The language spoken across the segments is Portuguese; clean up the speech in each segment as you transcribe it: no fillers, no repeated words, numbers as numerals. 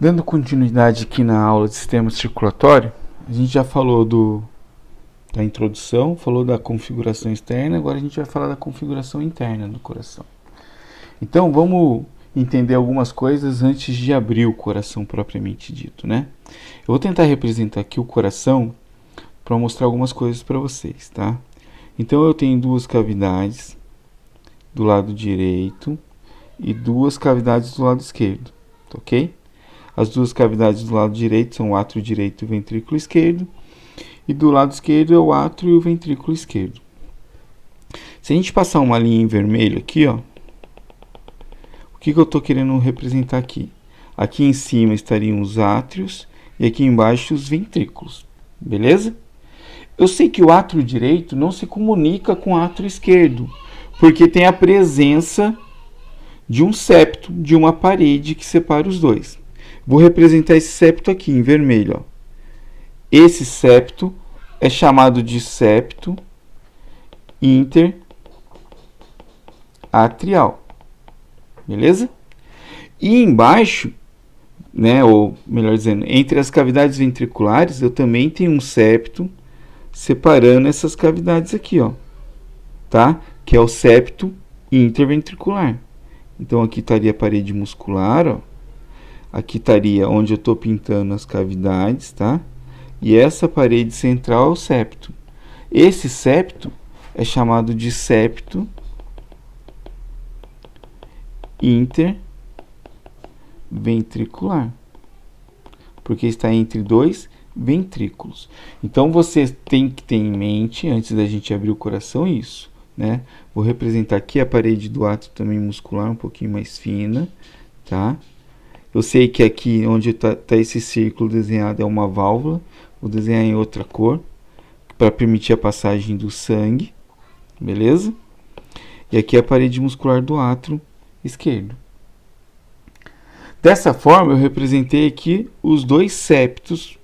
Dando continuidade aqui na aula de sistema circulatório, a gente já falou da introdução, falou da configuração externa, agora a gente vai falar da configuração interna do coração. Então vamos entender algumas coisas antes de abrir o coração propriamente dito, né? Eu vou tentar representar aqui o coração para mostrar algumas coisas para vocês, tá? Então eu tenho duas cavidades do lado direito e duas cavidades do lado esquerdo, ok? As duas cavidades do lado direito são o átrio direito e o ventrículo esquerdo, e do lado esquerdo é o átrio e o ventrículo esquerdo. Se a gente passar uma linha em vermelho aqui, ó, o que eu estou querendo representar aqui? Aqui em cima estariam os átrios e aqui embaixo os ventrículos, beleza? Eu sei que o átrio direito não se comunica com o átrio esquerdo, porque tem a presença de um septo, de uma parede que separa os dois. Vou representar esse septo aqui em vermelho, ó. Esse septo é chamado de septo interatrial. Beleza? E embaixo, né, ou melhor dizendo, entre as cavidades ventriculares, eu também tenho um septo separando essas cavidades aqui, ó, tá? Que é o septo interventricular. Então aqui estaria a parede muscular, ó. Aqui estaria onde eu estou pintando as cavidades, tá? E essa parede central é o septo. Esse septo é chamado de septo interventricular, porque está entre dois ventrículos. Então você tem que ter em mente, antes da gente abrir o coração, isso, né? Vou representar aqui a parede do átrio também muscular, um pouquinho mais fina, tá? Eu sei que aqui onde está esse círculo desenhado é uma válvula. Vou desenhar em outra cor para permitir a passagem do sangue, beleza? E aqui é a parede muscular do átrio esquerdo. Dessa forma eu representei aqui os dois septos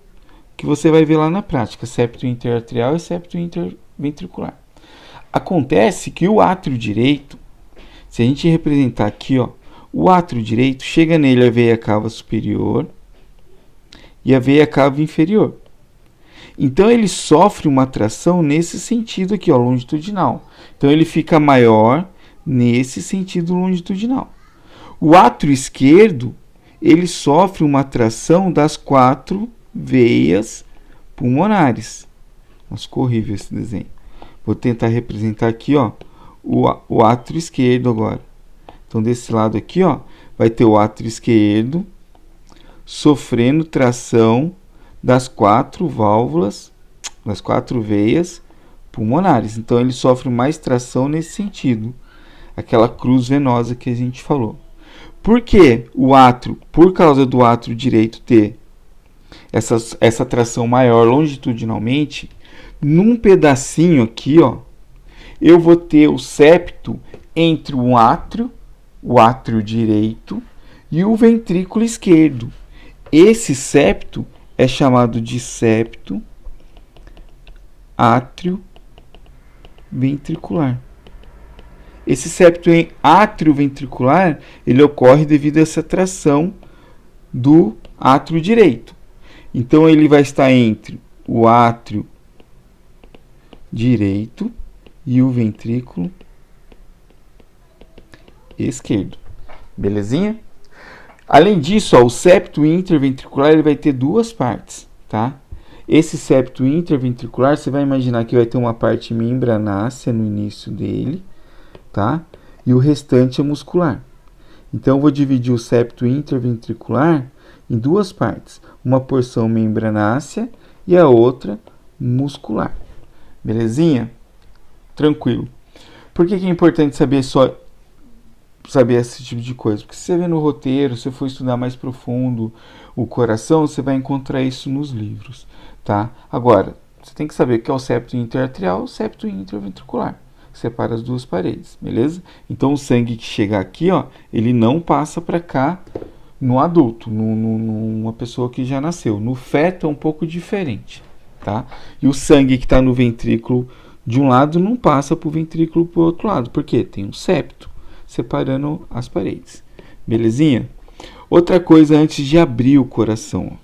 que você vai ver lá na prática, septo interatrial e septo interventricular. Acontece que o átrio direito, se a gente representar aqui, ó, o átrio direito, chega nele a veia cava superior e a veia cava inferior. Então ele sofre uma tração nesse sentido aqui, ó, longitudinal. Então ele fica maior nesse sentido longitudinal. O átrio esquerdo, ele sofre uma tração das quatro veias pulmonares. Nossa, ficou horrível esse desenho. Vou tentar representar aqui, ó, o átrio esquerdo agora. Então desse lado aqui, ó, vai ter o átrio esquerdo sofrendo tração das quatro válvulas, das quatro veias pulmonares. Então ele sofre mais tração nesse sentido, aquela cruz venosa que a gente falou. Por que o átrio, por causa do átrio direito ter essa tração maior longitudinalmente, num pedacinho aqui, ó, eu vou ter o septo entre o átrio direito e o ventrículo esquerdo. Esse septo é chamado de septo átrio ventricular. Esse septo átrio ventricular, ele ocorre devido a essa tração do átrio direito. Então ele vai estar entre o átrio direito e o ventrículo esquerdo. Belezinha? Além disso, ó, o septo interventricular ele vai ter duas partes, tá? Esse septo interventricular, você vai imaginar que vai ter uma parte membranácea no início dele, tá? E o restante é muscular. Então eu vou dividir o septo interventricular em duas partes, uma porção membranácea e a outra muscular. Belezinha? Tranquilo. Por que é importante saber esse tipo de coisa? Porque se você vê no roteiro, se você for estudar mais profundo o coração, você vai encontrar isso nos livros, tá? Agora, você tem que saber que é o septo interatrial e o septo interventricular, que separa as duas paredes, beleza? Então o sangue que chega aqui, ó, ele não passa para cá no adulto, numa pessoa que já nasceu. No feto é um pouco diferente, tá? E o sangue que está no ventrículo de um lado não passa para o ventrículo para o outro lado, porque tem um septo separando as paredes. Belezinha? Outra coisa antes de abrir o coração,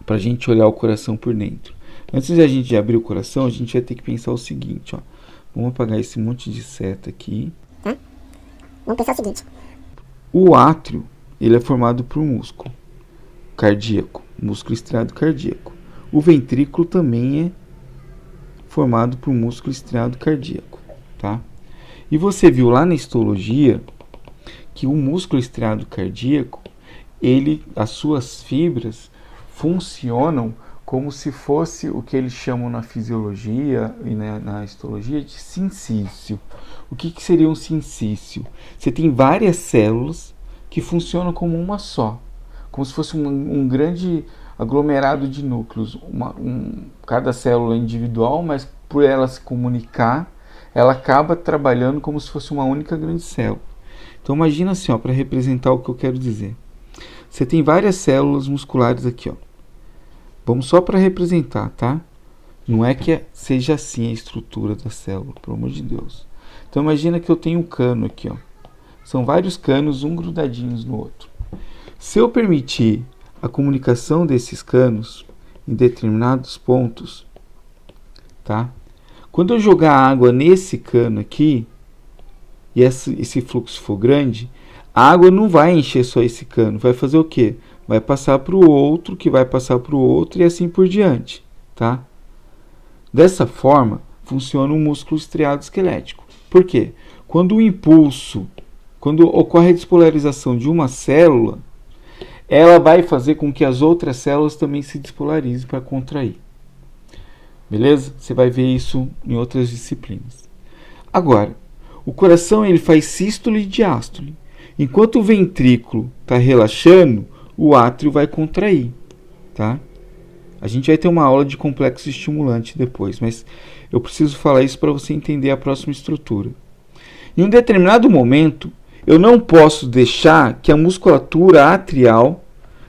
para a gente olhar o coração por dentro. Antes de a gente abrir o coração, a gente vai ter que pensar o seguinte, ó. Vamos apagar esse monte de seta aqui. Tá? Vamos pensar o seguinte. O átrio, ele é formado por um músculo cardíaco, músculo estriado cardíaco. O ventrículo também é formado por um músculo estriado cardíaco, tá? E você viu lá na histologia que o músculo estriado cardíaco, as suas fibras funcionam como se fosse o que eles chamam na fisiologia e na histologia de sincício. O que seria um sincício? Você tem várias células que funcionam como uma só, como se fosse um grande aglomerado de núcleos. Cada célula é individual, mas por ela se comunicar, ela acaba trabalhando como se fosse uma única grande célula. Então imagina assim, para representar o que eu quero dizer. Você tem várias células musculares aqui, ó. Vamos só para representar, tá? Não é que seja assim a estrutura da célula, pelo amor de Deus. Então imagina que eu tenho um cano aqui, ó. São vários canos, um grudadinhos no outro. Se eu permitir a comunicação desses canos em determinados pontos, tá? Quando eu jogar água nesse cano aqui, e esse fluxo for grande, a água não vai encher só esse cano. Vai fazer o quê? Vai passar para o outro, que vai passar para o outro e assim por diante, tá? Dessa forma, funciona o músculo estriado esquelético. Por quê? Quando ocorre a despolarização de uma célula, ela vai fazer com que as outras células também se despolarizem para contrair. Beleza? Você vai ver isso em outras disciplinas. Agora, o coração ele faz sístole e diástole. Enquanto o ventrículo está relaxando, o átrio vai contrair, tá? A gente vai ter uma aula de complexo estimulante depois, mas eu preciso falar isso para você entender a próxima estrutura. Em um determinado momento, eu não posso deixar que a musculatura atrial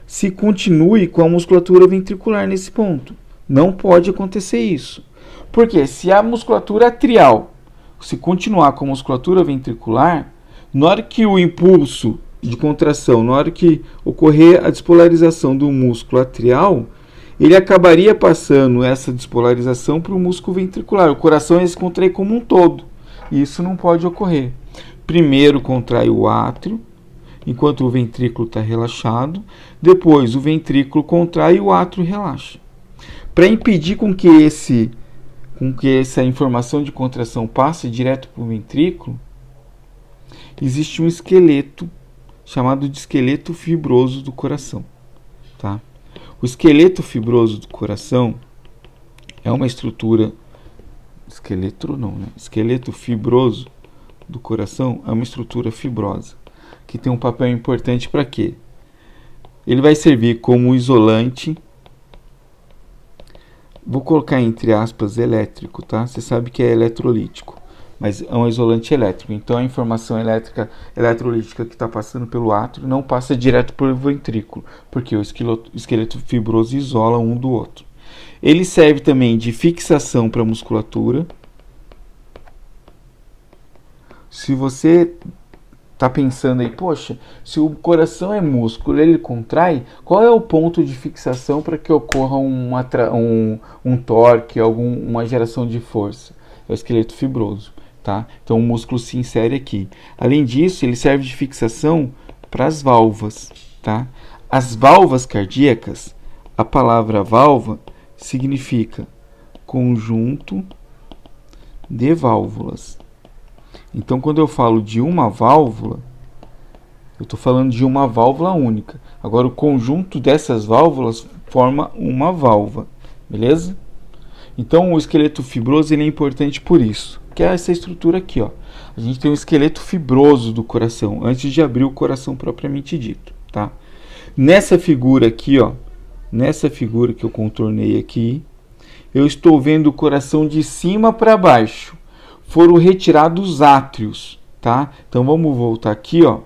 se continue com a musculatura ventricular nesse ponto. Não pode acontecer isso. Porque se a musculatura atrial se continuar com a musculatura ventricular, na hora que o impulso de contração, na hora que ocorrer a despolarização do músculo atrial, ele acabaria passando essa despolarização para o músculo ventricular. O coração ia se contrair como um todo. E isso não pode ocorrer. Primeiro contrai o átrio, enquanto o ventrículo está relaxado. Depois o ventrículo contrai e o átrio relaxa. Para impedir com que essa informação de contração passe direto para o ventrículo, existe um esqueleto chamado de esqueleto fibroso do coração, tá? O esqueleto fibroso do coração é uma estrutura esqueleto fibroso do coração é uma estrutura fibrosa que tem um papel importante para quê? Ele vai servir como isolante. Vou colocar entre aspas elétrico, tá? Você sabe que é eletrolítico, mas é um isolante elétrico. Então a informação eletrolítica que está passando pelo átrio não passa direto pelo ventrículo, porque o esqueleto fibroso isola um do outro. Ele serve também de fixação para a musculatura. Se você está pensando aí, poxa, se o coração é músculo, ele contrai, qual é o ponto de fixação para que ocorra um torque, uma geração de força? É o esqueleto fibroso, tá? Então o músculo se insere aqui. Além disso, ele serve de fixação para as válvulas, tá? As válvulas cardíacas, a palavra válvula significa conjunto de válvulas. Então, quando eu falo de uma válvula, eu estou falando de uma válvula única. Agora, o conjunto dessas válvulas forma uma válvula, beleza? Então, o esqueleto fibroso ele é importante por isso, que é essa estrutura aqui, ó. A gente tem um esqueleto fibroso do coração, antes de abrir o coração propriamente dito, tá? Nessa figura aqui, ó, nessa figura que eu contornei aqui, eu estou vendo o coração de cima para baixo. Foram retirados os átrios, tá? Então vamos voltar aqui, ó.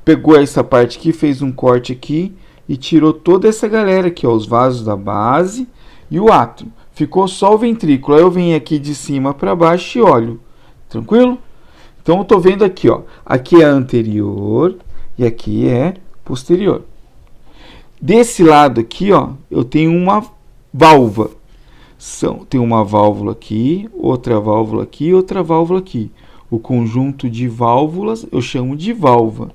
Pegou essa parte aqui, fez um corte aqui e tirou toda essa galera aqui, ó, os vasos da base e o átrio. Ficou só o ventrículo. Aí eu venho aqui de cima para baixo e olho. Tranquilo? Então eu tô vendo aqui, ó. Aqui é a anterior, e aqui é posterior. Desse lado aqui, ó, eu tenho uma válvula. Tem uma válvula aqui, outra válvula aqui, outra válvula aqui. O conjunto de válvulas eu chamo de válvula.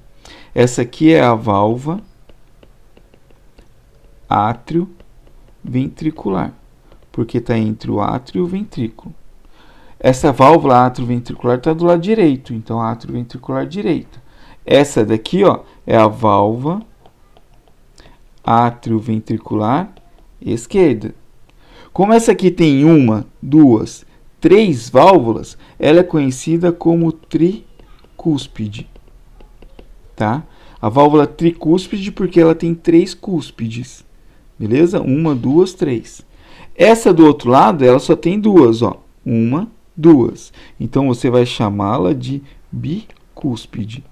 Essa aqui é a válvula átrio ventricular, porque está entre o átrio e o ventrículo. Essa válvula atrioventricular está do lado direito, então atrioventricular direita. Essa daqui, ó, é a válvula atrioventricular esquerda. Como essa aqui tem uma, duas, três válvulas, ela é conhecida como tricúspide, tá? A válvula tricúspide porque ela tem três cúspides, beleza? Uma, duas, três. Essa do outro lado, ela só tem duas, ó. Uma, duas. Então, você vai chamá-la de bicúspide.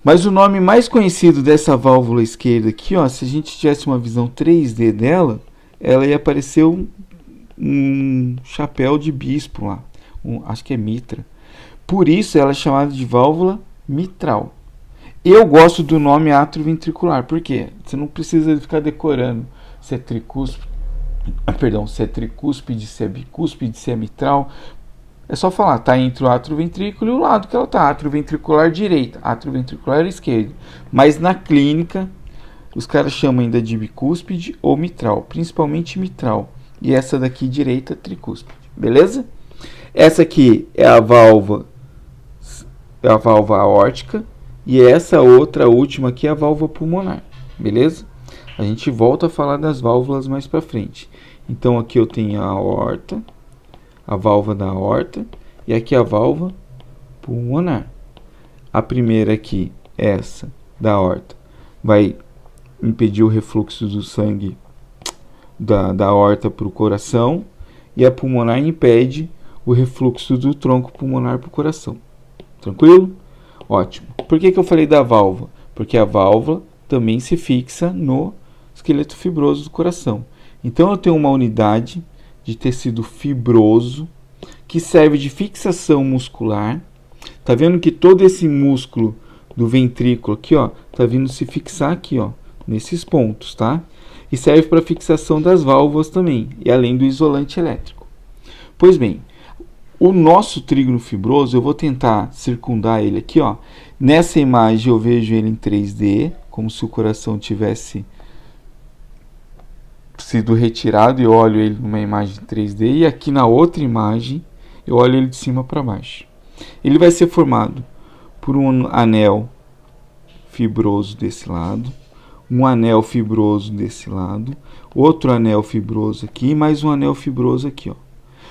Mas o nome mais conhecido dessa válvula esquerda aqui, ó, se a gente tivesse uma visão 3D dela, ela ia parecer um chapéu de bispo lá. Acho que é mitra. Por isso, ela é chamada de válvula mitral. Eu gosto do nome atrioventricular. Por quê? Você não precisa ficar decorando se é tricúspide, se é tricúspide, se é bicúspide, se é mitral. É só falar, tá entre o atrioventrículo e o lado que ela tá, atrioventricular direita, atrioventricular esquerda. Mas na clínica, os caras chamam ainda de bicúspide ou mitral, principalmente mitral. E essa daqui direita, tricúspide, beleza? Essa aqui é a válvula aórtica e essa outra, a última aqui, é a válvula pulmonar, beleza? A gente volta a falar das válvulas mais para frente. Então aqui eu tenho a aorta, a válvula da aorta, e aqui a válvula pulmonar. A primeira aqui, essa da aorta, vai impedir o refluxo do sangue da aorta para o coração, e a pulmonar impede o refluxo do tronco pulmonar para o coração. Tranquilo? Ótimo. Por que eu falei da válvula? Porque a válvula também se fixa no esqueleto fibroso do coração. Então eu tenho uma unidade de tecido fibroso que serve de fixação muscular. Tá vendo que todo esse músculo do ventrículo aqui, ó, tá vindo se fixar aqui, ó, nesses pontos, tá? E serve para fixação das válvulas também, e além do isolante elétrico. Pois bem, o nosso trígono fibroso, eu vou tentar circundar ele aqui, ó. Nessa imagem eu vejo ele em 3D, como se o coração tivesse sido retirado e eu olho ele numa imagem 3D, e aqui na outra imagem eu olho ele de cima para baixo. Ele vai ser formado por um anel fibroso desse lado, um anel fibroso desse lado, outro anel fibroso aqui e mais um anel fibroso aqui, ó.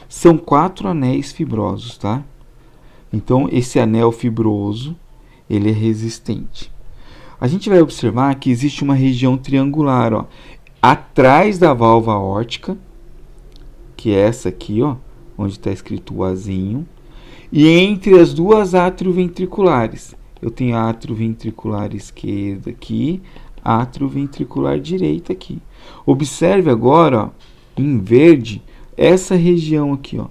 São 4 anéis fibrosos, tá? Então esse anel fibroso, ele é resistente. A gente vai observar que existe uma região triangular, ó, atrás da válvula aórtica, que é essa aqui, ó, onde está escrito o Azinho, e entre as duas atrioventriculares. Eu tenho a atrioventricular esquerda aqui, a atrioventricular direita aqui. Observe agora, ó, em verde, essa região aqui, ó,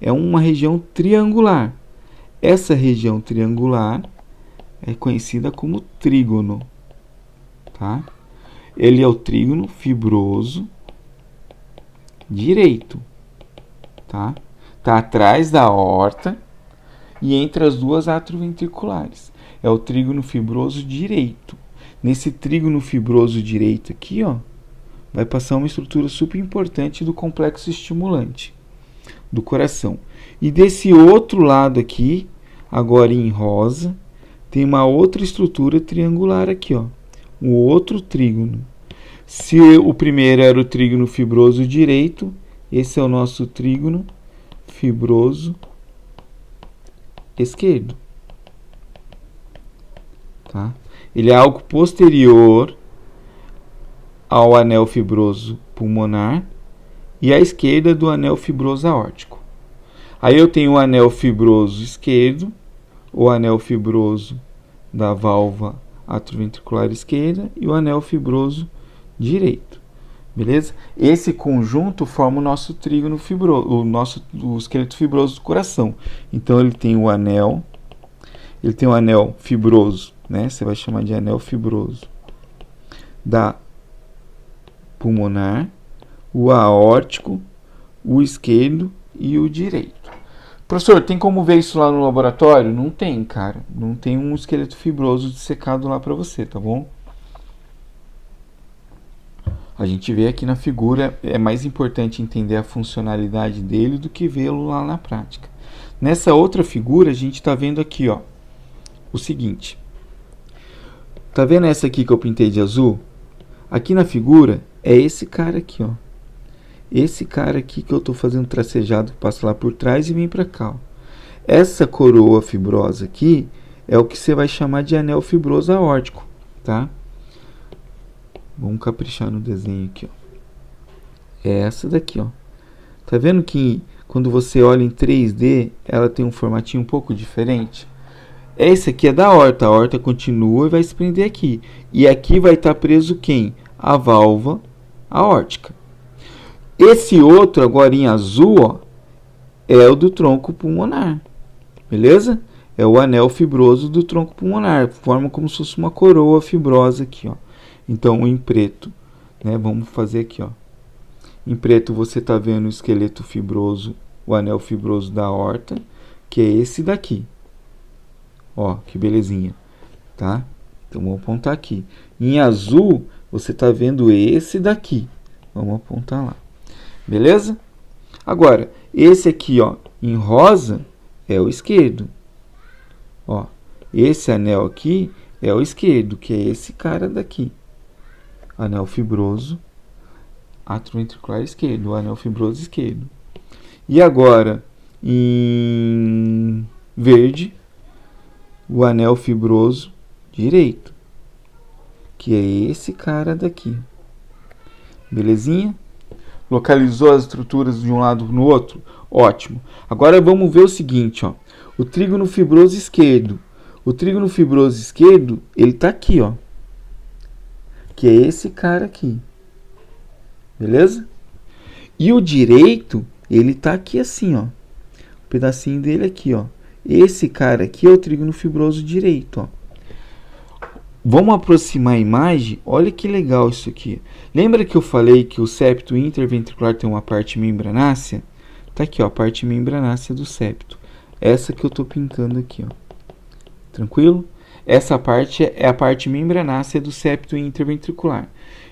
é uma região triangular. Essa região triangular é conhecida como trígono, tá? Ele é o trígono fibroso direito, tá? Tá atrás da aorta e entre as duas atrioventriculares. É o trígono fibroso direito. Nesse trígono fibroso direito aqui, ó, vai passar uma estrutura super importante do complexo estimulante do coração. E desse outro lado aqui, agora em rosa, tem uma outra estrutura triangular aqui, ó, um outro trígono. Se o primeiro era o trígono fibroso direito, esse é o nosso trígono fibroso esquerdo, tá? Ele é algo posterior ao anel fibroso pulmonar e à esquerda do anel fibroso aórtico. Aí eu tenho o anel fibroso esquerdo, o anel fibroso da válvula atrioventricular esquerda e o anel fibroso direito. Beleza? Esse conjunto forma o nosso trígono fibroso, o esqueleto fibroso do coração. Então ele tem o anel, ele tem um anel fibroso, né? Você vai chamar de anel fibroso da pulmonar, o aórtico, o esquerdo e o direito. Professor, tem como ver isso lá no laboratório? Não tem, cara. Não tem um esqueleto fibroso dissecado lá para você, tá bom? A gente vê aqui na figura, é mais importante entender a funcionalidade dele do que vê-lo lá na prática. Nessa outra figura, a gente está vendo aqui, ó, o seguinte. Tá vendo essa aqui que eu pintei de azul? Aqui na figura é esse cara aqui, ó. Esse cara aqui que eu estou fazendo tracejado, que passa lá por trás e vem para cá, ó. Essa coroa fibrosa aqui é o que você vai chamar de anel fibroso aórtico, tá? Vamos caprichar no desenho aqui, ó. É essa daqui, ó. Tá vendo que quando você olha em 3D, ela tem um formatinho um pouco diferente? Esse aqui é da aorta. A aorta continua e vai se prender aqui. E aqui vai estar preso quem? A válvula aórtica. Esse outro, agora em azul, ó, é o do tronco pulmonar. Beleza? É o anel fibroso do tronco pulmonar. Forma como se fosse uma coroa fibrosa aqui, ó. Então, em preto, né? Vamos fazer aqui, ó. Em preto você está vendo o esqueleto fibroso, o anel fibroso da aorta, que é esse daqui. Ó, que belezinha, tá? Então, vamos apontar aqui. Em azul, você está vendo esse daqui. Vamos apontar lá. Beleza? Agora, esse aqui, ó, em rosa, é o esquerdo. Ó, esse anel aqui é o esquerdo, que é esse cara daqui. Anel fibroso atrioventricular esquerdo, o anel fibroso esquerdo. E agora, em verde, o anel fibroso direito, que é esse cara daqui. Belezinha? Localizou as estruturas de um lado no outro? Ótimo. Agora vamos ver o seguinte, ó. O trígono fibroso esquerdo. O trígono fibroso esquerdo, ele tá aqui, ó. Que é esse cara aqui. Beleza? E o direito, ele tá aqui assim, ó. Um pedacinho dele aqui, ó. Esse cara aqui é o trígono fibroso direito, ó. Vamos aproximar a imagem. Olha que legal isso aqui. Lembra que eu falei que o septo interventricular tem uma parte membranácea? Tá aqui, ó, a parte membranácea do septo. Essa que eu tô pintando aqui, ó. Tranquilo? Essa parte é a parte membranácea do septo interventricular.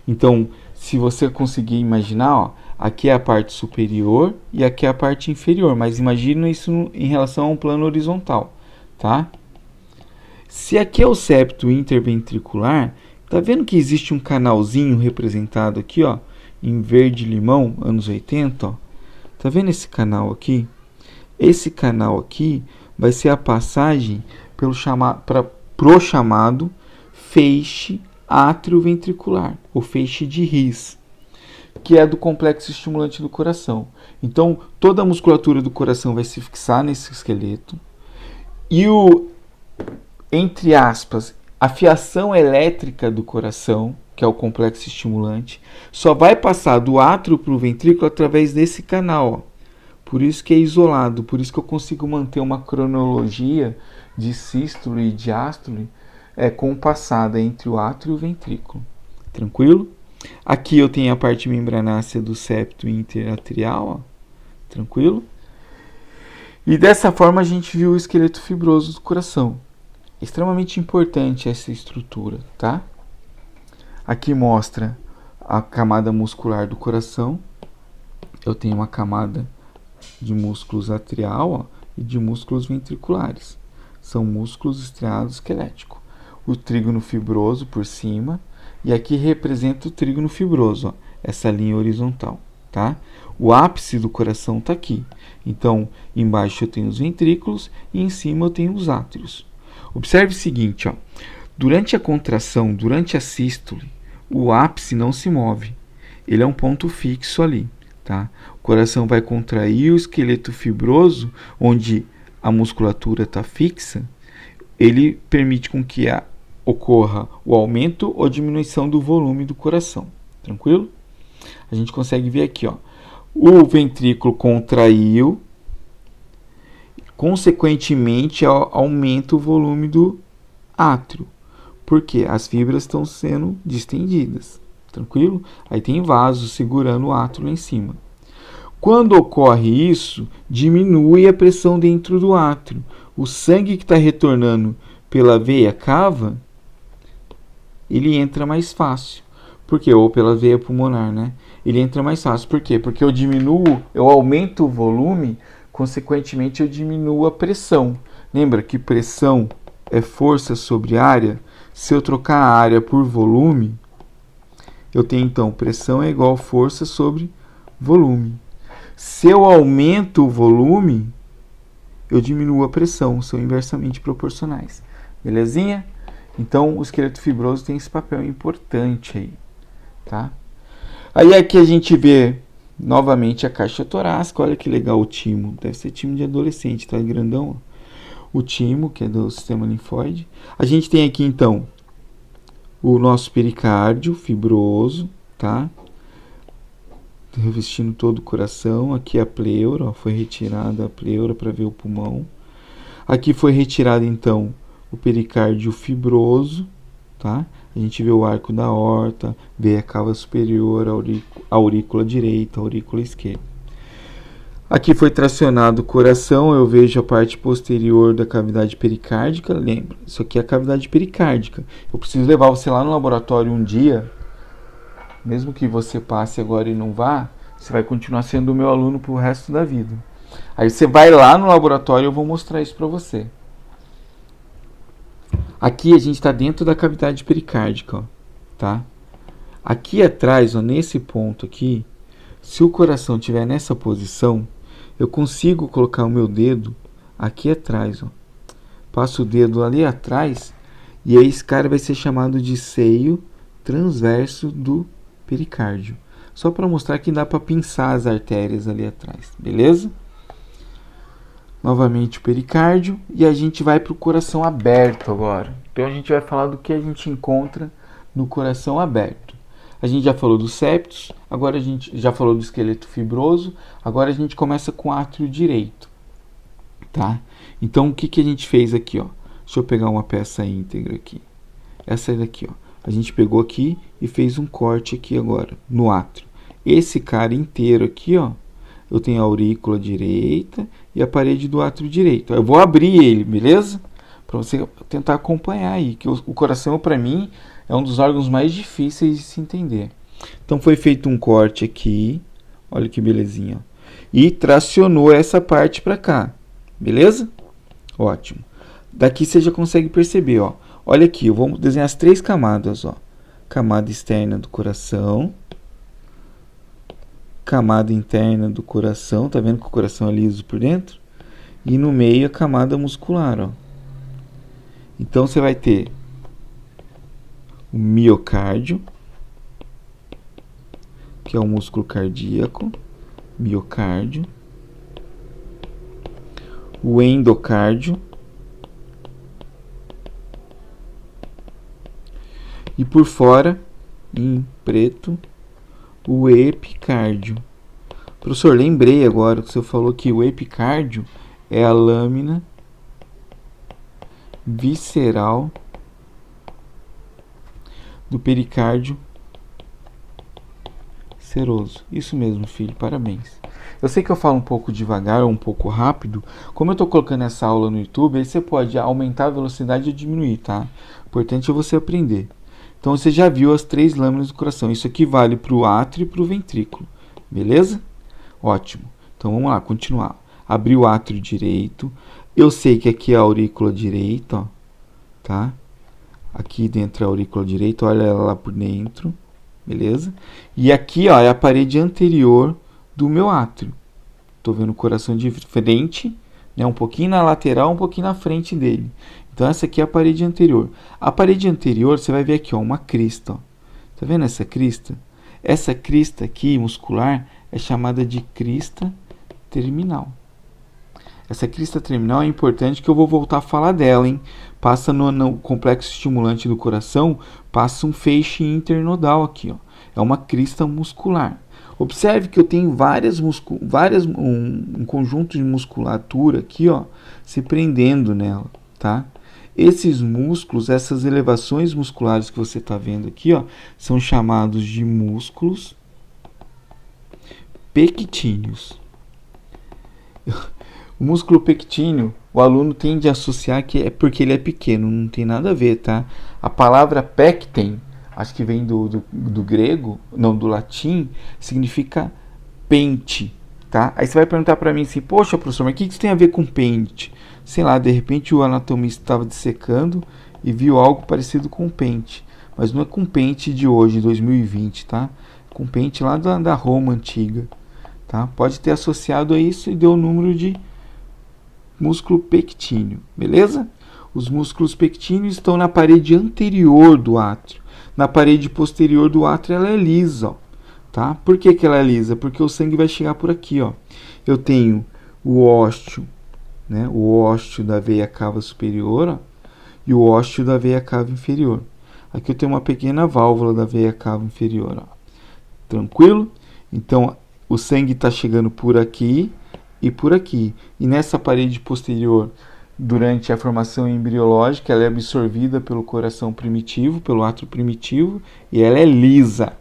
Então, se você conseguir imaginar, ó, aqui é a parte superior e aqui é a parte inferior. Mas imagina isso em relação a um plano horizontal, tá? Se aqui é o septo interventricular, tá vendo que existe um canalzinho representado aqui, ó, em verde limão, anos 80, ó. Tá vendo esse canal aqui? Esse canal aqui vai ser a passagem pro chamado feixe atrioventricular, ou feixe de His, que é do complexo estimulante do coração. Então, toda a musculatura do coração vai se fixar nesse esqueleto e entre aspas, a fiação elétrica do coração, que é o complexo estimulante, só vai passar do átrio para o ventrículo através desse canal, ó. Por isso que é isolado, por isso que eu consigo manter uma cronologia de sístole e diástole compassada entre o átrio e o ventrículo. Tranquilo? Aqui eu tenho a parte membranácea do septo interatrial, ó. Tranquilo? E dessa forma a gente viu o esqueleto fibroso do coração. Extremamente importante essa estrutura, tá? Aqui mostra a camada muscular do coração. Eu tenho uma camada de músculos atrial, ó, e de músculos ventriculares. São músculos estriados esqueléticos. O trígono fibroso por cima, e aqui representa o trígono fibroso, ó, essa linha horizontal, tá? O ápice do coração está aqui. Então, embaixo eu tenho os ventrículos e em cima eu tenho os átrios. Observe o seguinte, ó. Durante a contração, durante a sístole, o ápice não se move. Ele é um ponto fixo ali, tá? O coração vai contrair o esqueleto fibroso, onde a musculatura está fixa. Ele permite com que ocorra o aumento ou diminuição do volume do coração. Tranquilo? A gente consegue ver aqui, ó. O ventrículo contraiu. Consequentemente, aumenta o volume do átrio. Porque as fibras estão sendo distendidas. Tranquilo? Aí tem vasos segurando o átrio lá em cima. Quando ocorre isso, diminui a pressão dentro do átrio. O sangue que está retornando pela veia cava, ele entra mais fácil. Por quê? Ou pela veia pulmonar, né? Ele entra mais fácil. Por quê? Porque eu aumento o volume, consequentemente eu diminuo a pressão. Lembra que pressão é força sobre área? Se eu trocar a área por volume, eu tenho então pressão é igual a força sobre volume. Se eu aumento o volume, eu diminuo a pressão, são inversamente proporcionais. Belezinha? Então o esqueleto fibroso tem esse papel importante aí, tá? Aí aqui a gente vê novamente a caixa torácica. Olha que legal o timo, deve ser timo de adolescente, tá grandão, ó. O timo, que é do sistema linfóide. A gente tem aqui então o nosso pericárdio fibroso, tá? Revestindo todo o coração. Aqui a pleura, ó, foi retirada a pleura para ver o pulmão. Aqui foi retirado então o pericárdio fibroso, tá? A gente vê o arco da aorta, vê a cava superior, a aurícula direita, a aurícula esquerda. Aqui foi tracionado o coração, eu vejo a parte posterior da cavidade pericárdica. Lembra, isso aqui é a cavidade pericárdica. Eu preciso levar você lá no laboratório um dia, mesmo que você passe agora e não vá, você vai continuar sendo o meu aluno pro resto da vida. Aí você vai lá no laboratório e eu vou mostrar isso para você. Aqui a gente está dentro da cavidade pericárdica, ó, tá? Aqui atrás, ó, nesse ponto aqui, se o coração estiver nessa posição, eu consigo colocar o meu dedo aqui atrás, ó. Passo o dedo ali atrás e aí esse cara vai ser chamado de seio transverso do pericárdio. Só para mostrar que dá para pinçar as artérias ali atrás, beleza? Novamente o pericárdio e a gente vai para o coração aberto agora. Então a gente vai falar do que a gente encontra no coração aberto. A gente já falou dos septos, agora a gente já falou do esqueleto fibroso, agora a gente começa com o átrio direito, tá? Então o que a gente fez aqui, ó? Deixa eu pegar uma peça íntegra aqui. Essa é daqui, ó. A gente pegou aqui e fez um corte aqui agora, no átrio. Esse cara inteiro aqui, ó, eu tenho a aurícula direita e a parede do átrio direito. Eu vou abrir ele, beleza? Para você tentar acompanhar aí, que o coração para mim é um dos órgãos mais difíceis de se entender. Então foi feito um corte aqui, olha que belezinha, ó, e tracionou essa parte para cá, beleza? Ótimo. Daqui você já consegue perceber, ó. Olha aqui, eu vou desenhar as 3 camadas, ó. Camada externa do coração, camada interna do coração, tá vendo que o coração é liso por dentro? E no meio a camada muscular, ó. Então você vai ter o miocárdio, que é o músculo cardíaco, miocárdio, o endocárdio e por fora, em preto, o epicárdio. Professor, lembrei agora que o senhor falou que o epicárdio é a lâmina visceral do pericárdio seroso. Isso mesmo, filho, parabéns. Eu sei que eu falo um pouco devagar ou um pouco rápido. Como eu estou colocando essa aula no YouTube, aí você pode aumentar a velocidade ou diminuir, tá? O importante é você aprender. Então você já viu as 3 lâminas do coração. Isso aqui vale para o átrio e para o ventrículo. Beleza? Ótimo. Então vamos lá, continuar. Abri o átrio direito. Eu sei que aqui é a aurícula direita, ó, tá? Aqui dentro é a aurícula direita, olha ela lá por dentro. Beleza? E aqui, ó, é a parede anterior do meu átrio. Tô vendo o coração de frente, né? Um pouquinho na lateral, um pouquinho na frente dele. Então essa aqui é a parede anterior. A parede anterior, você vai ver aqui, ó, uma crista, ó. Tá vendo essa crista? Essa crista aqui, muscular, é chamada de crista terminal. Essa crista terminal é importante que eu vou voltar a falar dela, hein? Passa no complexo estimulante do coração, passa um feixe internodal aqui, ó. É uma crista muscular. Observe que eu tenho um conjunto de musculatura aqui, ó, se prendendo nela, tá? Esses músculos, essas elevações musculares que você está vendo aqui, ó, são chamados de músculos pectíneos. O músculo pectíneo, o aluno tende a associar que é porque ele é pequeno, não tem nada a ver, tá? A palavra pecten, acho que vem do grego, não, do latim, significa pente, tá? Aí você vai perguntar para mim assim, poxa, professor, mas o que isso tem a ver com pente? Sei lá, de repente o anatomista estava dissecando e viu algo parecido com pente, mas não é com pente de hoje, 2020, tá? Com pente lá da Roma antiga, tá? Pode ter associado a isso e deu o número de músculo pectíneo, beleza? Os músculos pectíneos estão na parede anterior do átrio. Na parede posterior do átrio ela é lisa, ó, tá? Por que ela é lisa? Porque o sangue vai chegar por aqui, ó. Eu tenho o ósteo, né? O ósteo da veia cava superior, ó, e o ósteo da veia cava inferior. Aqui eu tenho uma pequena válvula da veia cava inferior, ó. Tranquilo? Então o sangue está chegando por aqui e por aqui. E nessa parede posterior, durante a formação embriológica, ela é absorvida pelo coração primitivo, pelo átrio primitivo, e ela é lisa.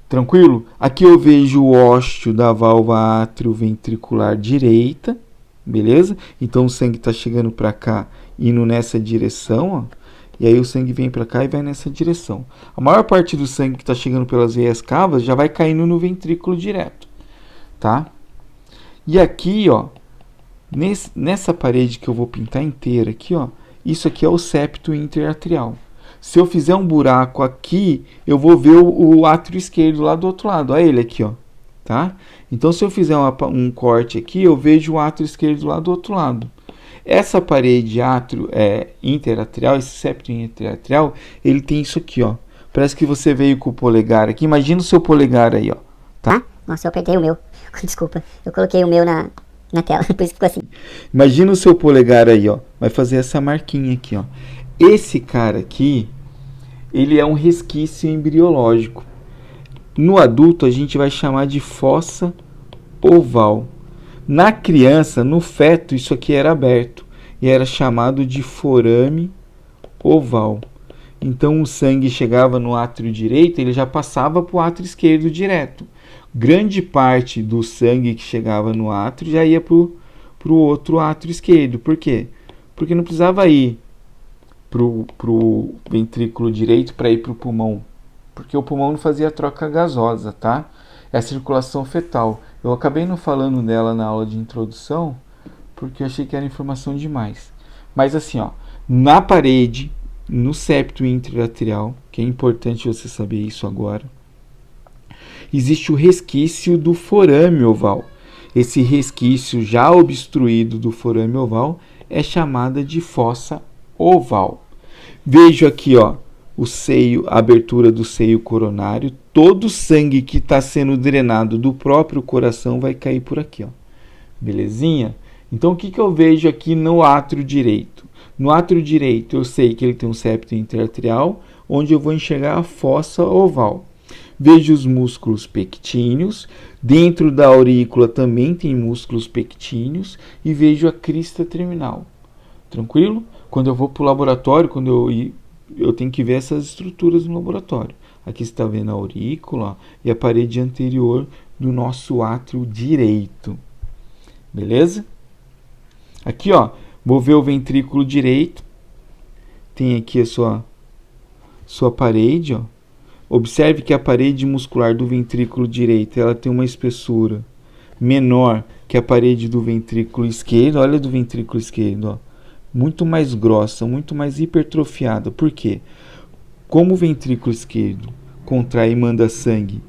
Tranquilo? Aqui eu vejo o ósteo da válvula átrio-ventricular direita, beleza? Então o sangue está chegando para cá, indo nessa direção, ó. E aí o sangue vem para cá e vai nessa direção. A maior parte do sangue que está chegando pelas veias cavas já vai caindo no ventrículo direto, tá? E aqui, ó, nessa parede que eu vou pintar inteira aqui, ó, isso aqui é o septo interatrial. Se eu fizer um buraco aqui, eu vou ver o átrio esquerdo lá do outro lado. Olha ele aqui, ó, tá? Então, se eu fizer um corte aqui, eu vejo o átrio esquerdo lá do outro lado. Essa parede interatrial, esse septo interatrial, ele tem isso aqui, ó. Parece que você veio com o polegar aqui. Imagina o seu polegar aí, ó, tá? Nossa, eu apertei o meu. Desculpa, eu coloquei o meu na tela, por isso ficou assim. Imagina o seu polegar aí, ó. Vai fazer essa marquinha aqui, ó. Esse cara aqui, ele é um resquício embriológico. No adulto, a gente vai chamar de fossa oval. Na criança, no feto, isso aqui era aberto e era chamado de forame oval. Então, o sangue chegava no átrio direito, ele já passava para o átrio esquerdo direto. Grande parte do sangue que chegava no átrio já ia para o outro átrio esquerdo. Por quê? Porque não precisava ir para o ventrículo direito para ir para o pulmão. Porque o pulmão não fazia troca gasosa, tá? É a circulação fetal. Eu acabei não falando dela na aula de introdução, porque eu achei que era informação demais. Mas assim, ó, na parede, no septo interatrial, que é importante você saber isso agora, existe o resquício do forame oval. Esse resquício já obstruído do forame oval é chamada de fossa oval. Vejo aqui, ó, o seio, a abertura do seio coronário. Todo o sangue que está sendo drenado do próprio coração vai cair por aqui, ó. Belezinha? Então, o que eu vejo aqui no átrio direito? No átrio direito, eu sei que ele tem um septo interatrial, onde eu vou enxergar a fossa oval. Vejo os músculos pectíneos. Dentro da aurícula também tem músculos pectíneos. E vejo a crista terminal. Tranquilo? Quando eu vou para o laboratório, eu tenho que ver essas estruturas no laboratório. Aqui você está vendo a aurícula, ó, e a parede anterior do nosso átrio direito. Beleza? Aqui, ó, vou ver o ventrículo direito. Tem aqui a sua parede, ó. Observe que a parede muscular do ventrículo direito, ela tem uma espessura menor que a parede do ventrículo esquerdo. Olha do ventrículo esquerdo, ó. Muito mais grossa, muito mais hipertrofiada. Por quê? Como o ventrículo esquerdo contrai e manda sangue.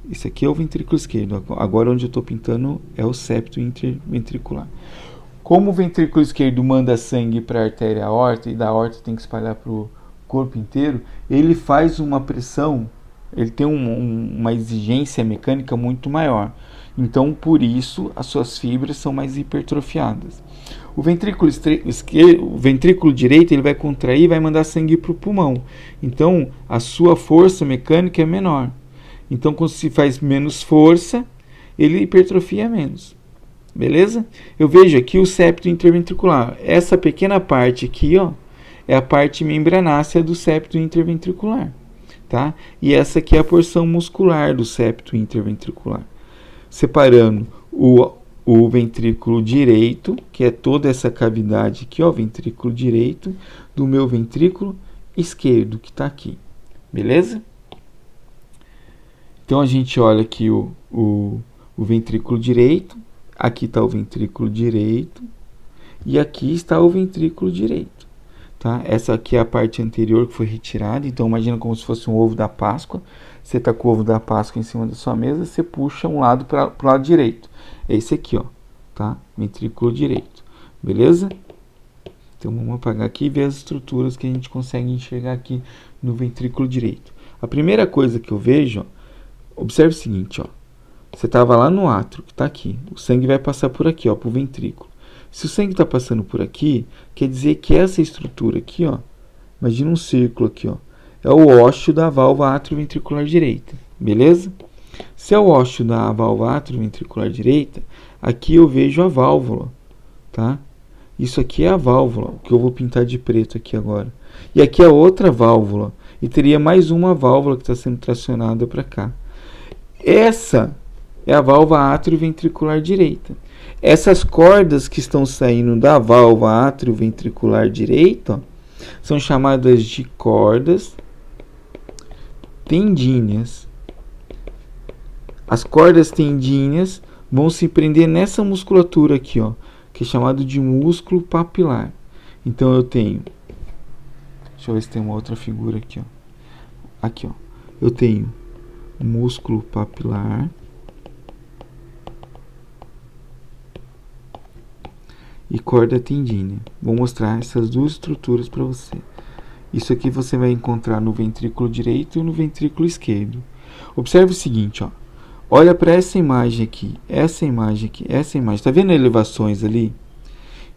Isso aqui é o ventrículo esquerdo. Agora onde eu estou pintando é o septo interventricular. Como o ventrículo esquerdo manda sangue para a artéria aorta e da aorta tem que espalhar para o corpo inteiro, ele faz uma pressão, ele tem uma exigência mecânica muito maior. Então, por isso, as suas fibras são mais hipertrofiadas. O ventrículo direito, ele vai contrair e vai mandar sangue para o pulmão. Então, a sua força mecânica é menor. Então, quando se faz menos força, ele hipertrofia menos. Beleza? Eu vejo aqui o septo interventricular. Essa pequena parte aqui, ó, é a parte membranácea do septo interventricular, tá? E essa aqui é a porção muscular do septo interventricular. Separando o ventrículo direito, que é toda essa cavidade aqui, ó, ventrículo direito, do meu ventrículo esquerdo, que está aqui. Beleza? Então, a gente olha aqui o ventrículo direito. Aqui está o ventrículo direito e aqui está o ventrículo direito, tá? Essa aqui é a parte anterior que foi retirada. Então imagina como se fosse um ovo da Páscoa. Você está com o ovo da Páscoa em cima da sua mesa, você puxa um lado para o lado direito. É esse aqui, ó, tá? Ventrículo direito, beleza? Então vamos apagar aqui e ver as estruturas que a gente consegue enxergar aqui no ventrículo direito. A primeira coisa que eu vejo, ó, observe o seguinte, ó. Você estava lá no átrio, que está aqui. O sangue vai passar por aqui, ó, para o ventrículo. Se o sangue está passando por aqui, quer dizer que essa estrutura aqui, ó, imagina um círculo aqui, ó, é o ósseo da válvula atrioventricular direita, beleza? Se é o ósseo da válvula atrioventricular direita, aqui eu vejo a válvula, tá? Isso aqui é a válvula, que eu vou pintar de preto aqui agora. E aqui é outra válvula, e teria mais uma válvula que está sendo tracionada para cá. Essa é a válvula atrioventricular direita. Essas cordas que estão saindo da válvula atrioventricular direita, ó, são chamadas de cordas tendíneas. As cordas tendíneas vão se prender nessa musculatura aqui, ó, que é chamado de músculo papilar. Então eu tenho, deixa eu ver se tem uma outra figura aqui, ó. Aqui, ó, eu tenho músculo papilar e corda tendínea. Vou mostrar essas duas estruturas para você. Isso aqui você vai encontrar no ventrículo direito e no ventrículo esquerdo. Observe o seguinte, ó. Olha para essa imagem aqui, essa imagem aqui, essa imagem. Tá vendo elevações ali?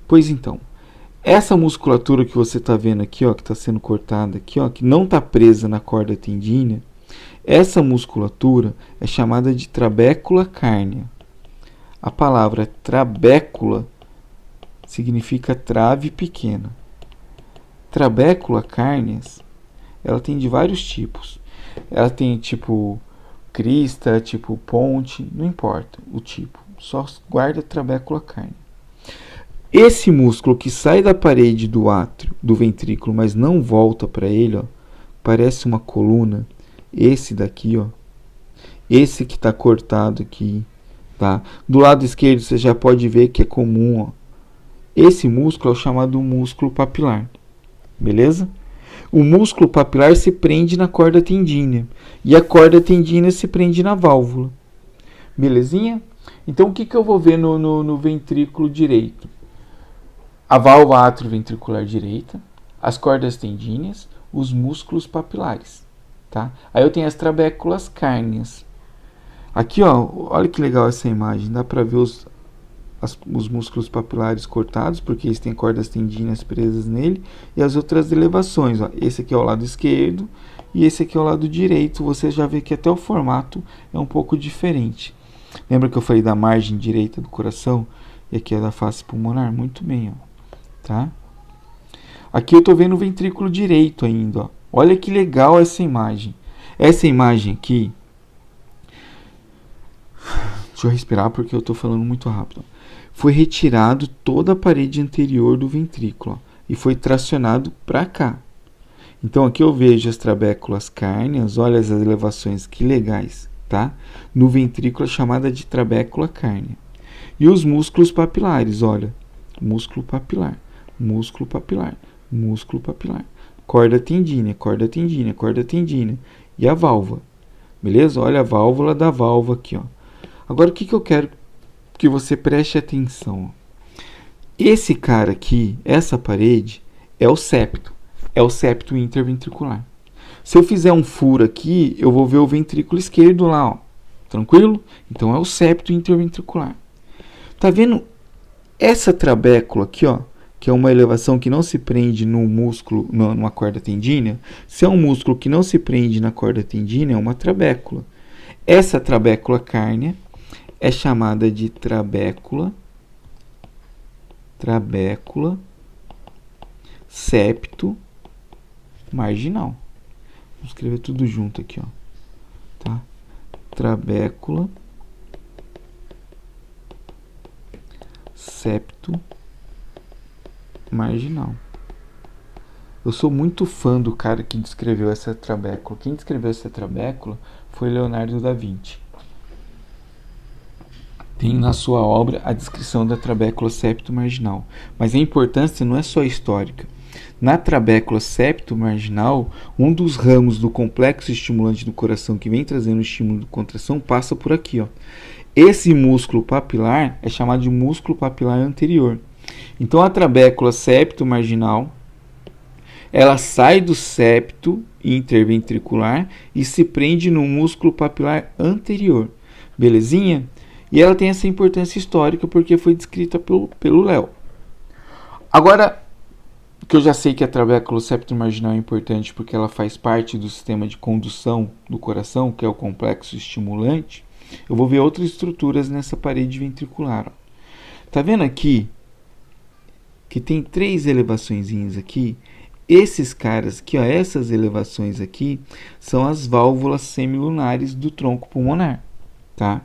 Pois então, essa musculatura que você está vendo aqui, ó, que está sendo cortada aqui, ó, que não está presa na corda tendínea, essa musculatura é chamada de trabécula cárnea. A palavra trabécula significa trave pequena. Trabécula cárneas, ela tem de vários tipos. Ela tem tipo crista, tipo ponte, não importa o tipo, só guarda trabécula cárnea. Esse músculo que sai da parede do átrio, do ventrículo, mas não volta para ele, ó, parece uma coluna. Esse daqui, ó, esse que está cortado aqui, tá? Do lado esquerdo você já pode ver que é comum, ó. Esse músculo é o chamado músculo papilar, beleza? O músculo papilar se prende na corda tendínea e a corda tendínea se prende na válvula, belezinha? Então o que eu vou ver no ventrículo direito? A válvula atrioventricular direita, as cordas tendíneas, os músculos papilares, tá? Aí eu tenho as trabéculas cárneas. Aqui, ó, olha que legal essa imagem, dá para ver os músculos papilares cortados, porque eles têm cordas tendíneas presas nele, e as outras elevações, ó. Esse aqui é o lado esquerdo e esse aqui é o lado direito. Você já vê que até o formato é um pouco diferente. Lembra que eu falei da margem direita do coração? E aqui é da face pulmonar? Muito bem, ó, tá? Aqui eu estou vendo o ventrículo direito ainda, ó. Olha que legal essa imagem. Essa imagem aqui, deixa eu respirar porque eu estou falando muito rápido. Foi retirado toda a parede anterior do ventrículo, ó, e foi tracionado para cá. Então aqui eu vejo as trabéculas cárneas, olha as elevações, que legais, tá? No ventrículo é chamada de trabécula cárnea. E os músculos papilares, olha, músculo papilar, músculo papilar, músculo papilar, corda tendínea, corda tendínea, corda tendínea, e a válvula, beleza? Olha a válvula da válvula aqui, ó. Agora o que eu quero que você preste atenção, ó. Esse cara aqui, essa parede, é o septo interventricular. Se eu fizer um furo aqui, eu vou ver o ventrículo esquerdo lá, ó. Tranquilo? Então é o septo interventricular. Tá vendo essa trabécula aqui, ó, que é uma elevação que não se prende no músculo, numa corda tendínea? Se é um músculo que não se prende na corda tendínea, é uma trabécula. Essa trabécula cárnea é chamada de trabécula septo marginal. Vou escrever tudo junto aqui, ó. Tá? Trabécula septo marginal. Eu sou muito fã do cara que descreveu essa trabécula. Quem descreveu essa trabécula foi Leonardo da Vinci. Tem na sua obra a descrição da trabécula septo marginal. Mas a importância não é só histórica. Na trabécula septo marginal, um dos ramos do complexo estimulante do coração que vem trazendo o estímulo de contração passa por aqui, ó. Esse músculo papilar é chamado de músculo papilar anterior. Então a trabécula septo marginal, ela sai do septo interventricular e se prende no músculo papilar anterior. Belezinha? E ela tem essa importância histórica porque foi descrita pelo Léo. Agora, que eu já sei que a trabécula septo marginal é importante porque ela faz parte do sistema de condução do coração, que é o complexo estimulante, eu vou ver outras estruturas nessa parede ventricular. Ó. Tá vendo aqui que tem 3 elevaçõezinhas aqui? Esses caras aqui, ó, essas elevações aqui, são as válvulas semilunares do tronco pulmonar, tá?